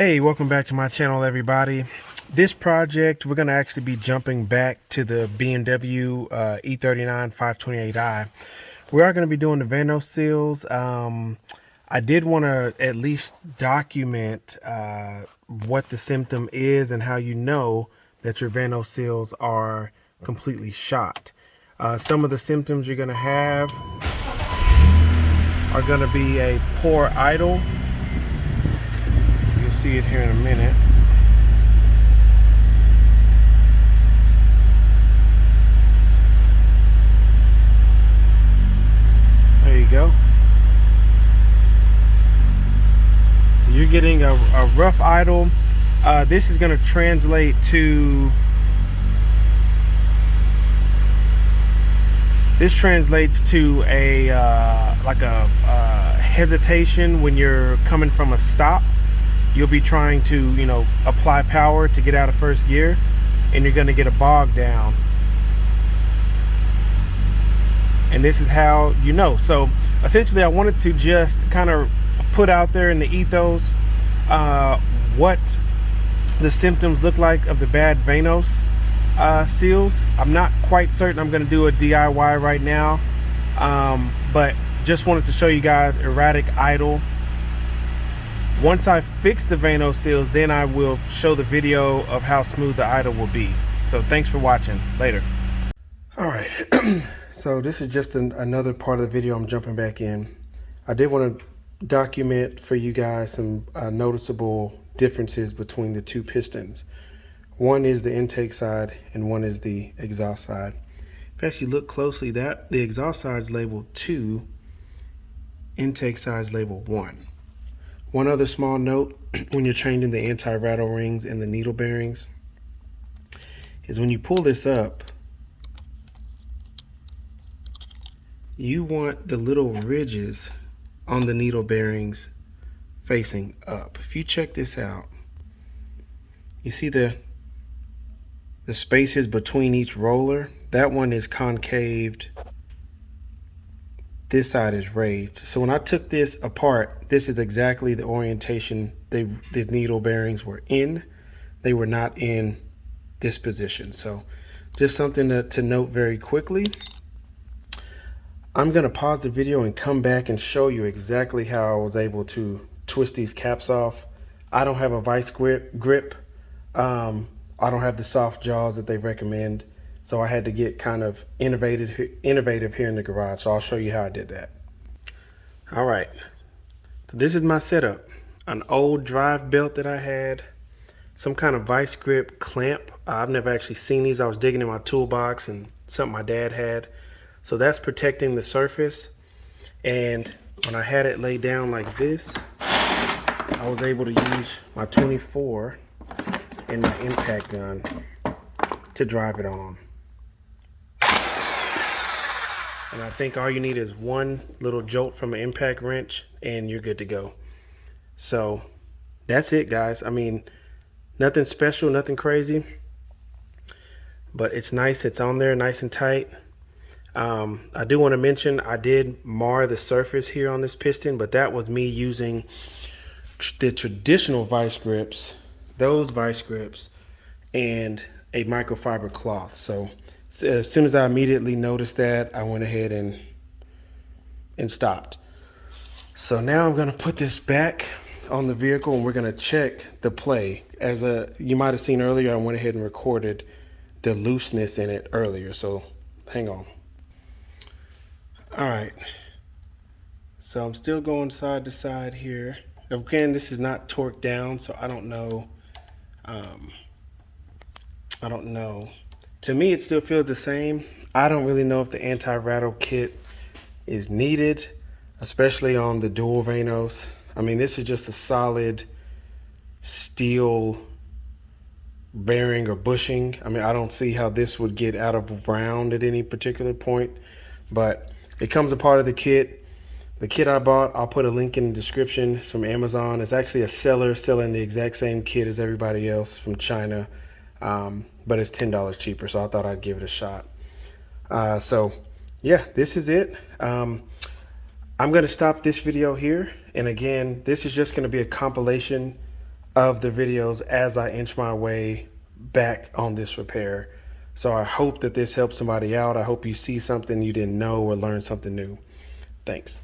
Hey, welcome back to my channel, everybody. This project, we're going to actually be jumping back to the BMW E39 528i. We are going to be doing the Vanos seals. I did want to at least document what the symptom is and how you know that your Vanos seals are completely shot. Some of the symptoms you're going to have are going to be a poor idle. You'll see it here in a minute. There you go. So you're getting a rough idle. This is going to translate to a hesitation when you're coming from a stop. You'll be trying to, apply power to get out of first gear, and you're going to get a bog down. And this is how you know. So essentially, I wanted to just kind of put out there in the ethos what the symptoms look like of the bad Vanos seals. I'm not quite certain I'm going to do a DIY right now, but just wanted to show you guys erratic idle. Once I fix the Vanos seals, then I will show the video of how smooth the idle will be. So thanks for watching. Later. All right. So this is just another part of the video I'm jumping back in. I did want to document for you guys some noticeable differences between the two pistons. One is the intake side and one is the exhaust side. If you actually look closely, the exhaust side is labeled 2, intake side is labeled 1. One other small note when you're changing the anti-rattle rings and the needle bearings is when you pull this up, you want the little ridges on the needle bearings facing up. If you check this out, you see the spaces between each roller. That one is concaved. This side is raised. So when I took this apart, this is exactly the orientation the needle bearings were in. They were not in this position. So just something to note very quickly. I'm going to pause the video and come back and show you exactly how I was able to twist these caps off. I don't have a vice grip. I don't have the soft jaws that they recommend. So I had to get kind of innovative here in the garage. So I'll show you how I did that. All right. So this is my setup. An old drive belt that I had. Some kind of vice grip clamp. I've never actually seen these. I was digging in my toolbox and something my dad had. So that's protecting the surface. And when I had it laid down like this, I was able to use my 24 and my impact gun to drive it on. And I think all you need is one little jolt from an impact wrench and you're good to go. So that's it, guys. I mean, nothing special, nothing crazy, but it's nice. It's on there nice and tight. I do want to mention I did mar the surface here on this piston, but that was me using the traditional vice grips, those vice grips, and a microfiber cloth. So as soon as I immediately noticed that, I went ahead and stopped. So now I'm going to put this back on the vehicle and we're going to check the play. As you might have seen earlier, I went ahead and recorded the looseness in it earlier. So hang on. All right. So I'm still going side to side here. Again, this is not torqued down, so I don't know. To me, it still feels the same. I don't really know if the anti-rattle kit is needed, especially on the dual Vanos. I mean, this is just a solid steel bearing or bushing. I mean, I don't see how this would get out of round at any particular point, but it comes a part of the kit. The kit I bought, I'll put a link in the description. It's from Amazon. It's actually a seller selling the exact same kit as everybody else from China. But it's $10 cheaper, so I thought I'd give it a shot. So yeah, this is it. I'm going to stop this video here. And again, this is just going to be a compilation of the videos as I inch my way back on this repair. So I hope that this helps somebody out. I hope you see something you didn't know or learn something new. Thanks.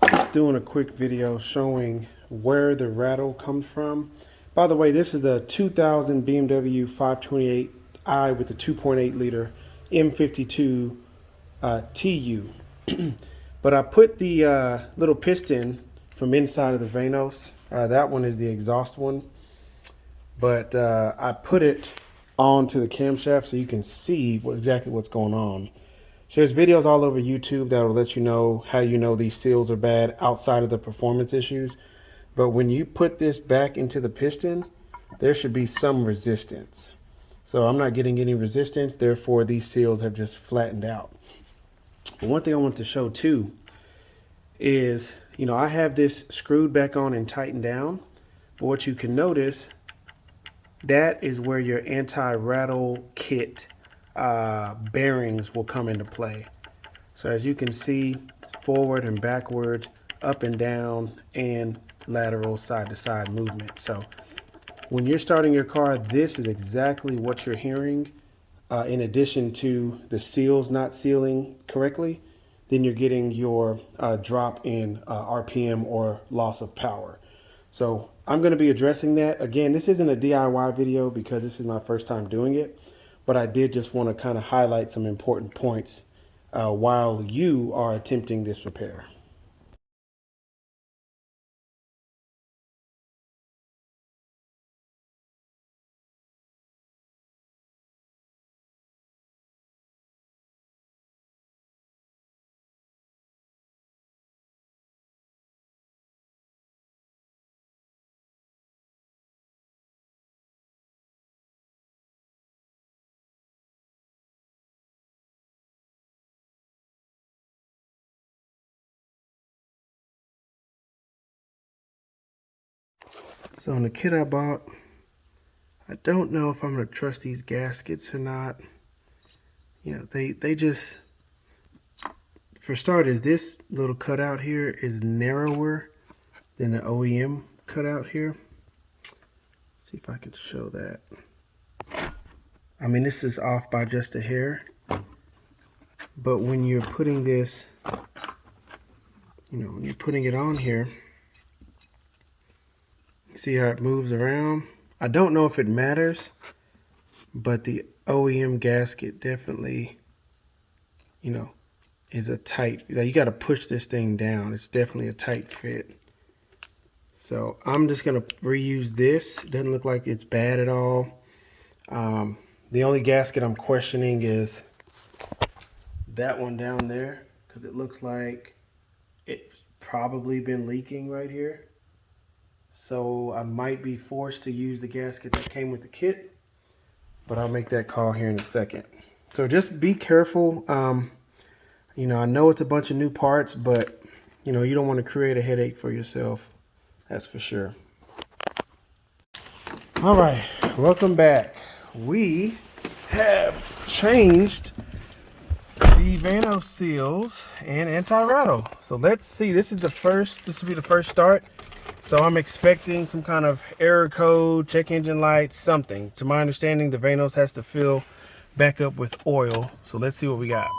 Just doing a quick video showing where the rattle comes from. By the way, this is the 2000 BMW 528i with the 2.8 liter M52TU. But I put the little piston from inside of the Vanos. That one is the exhaust one. But I put it onto the camshaft so you can see exactly what's going on. So there's videos all over YouTube that will let you know how you know these seals are bad outside of the performance issues. But when you put this back into the piston, there should be some resistance. So I'm not getting any resistance, therefore these seals have just flattened out. But one thing I want to show too is, you know, I have this screwed back on and tightened down, but what you can notice, that is where your anti-rattle kit bearings will come into play. So as you can see, forward and backward, up and down, and lateral side to side movement. So when you're starting your car, this is exactly what you're hearing. In addition to the seals not sealing correctly, then you're getting your drop in RPM or loss of power. So I'm going to be addressing that. Again, this isn't a DIY video because this is my first time doing it, but I did just want to kind of highlight some important points while you are attempting this repair. So on the kit I bought, I don't know if I'm going to trust these gaskets or not. You know, they just, for starters, this little cutout here is narrower than the OEM cutout here. Let's see if I can show that. I mean, this is off by just a hair. But when you're putting this, you know, when you're putting it on here, see how it moves around? I don't know if it matters, but the OEM gasket definitely, you know, is a tight, you got to push this thing down. It's definitely a tight fit. So I'm just going to reuse this. It doesn't look like it's bad at all. The only gasket I'm questioning is that one down there, because it looks like it's probably been leaking right here. So I might be forced to use the gasket that came with the kit, but I'll make that call here in a second. So just be careful. You know, I know it's a bunch of new parts, but you know, you don't want to create a headache for yourself. That's for sure. All right, welcome back. We have changed the Vanos seals and anti-rattle. So let's see, this will be the first start. So I'm expecting some kind of error code, check engine light, something. To my understanding, the Vanos has to fill back up with oil. So let's see what we got.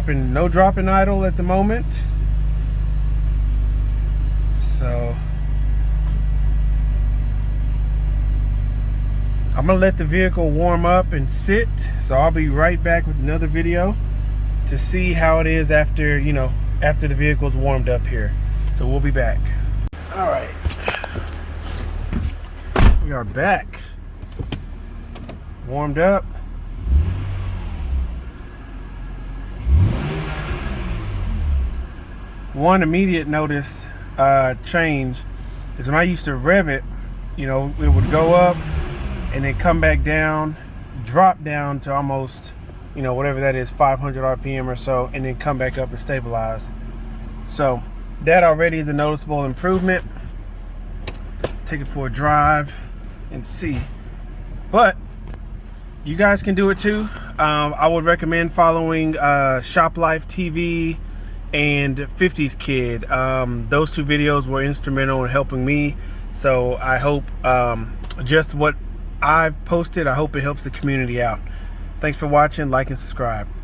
No dropping idle at the moment. So I'm gonna let the vehicle warm up and sit. So I'll be right back with another video to see how it is after, you know, after the vehicle's warmed up here. So we'll be back. All right, we are back, warmed up. One immediate notice change is when I used to rev it, you know, it would go up and then come back down, drop down to almost, you know, whatever that is, 500 RPM or so, and then come back up and stabilize. So That already is a noticeable improvement. Take it for a drive and see. But you guys can do it too. I would recommend following Shop Life TV and 50s Kid. Those two videos were instrumental in helping me. So I hope just what I've posted, I hope it helps the community out. Thanks for watching. Like and subscribe.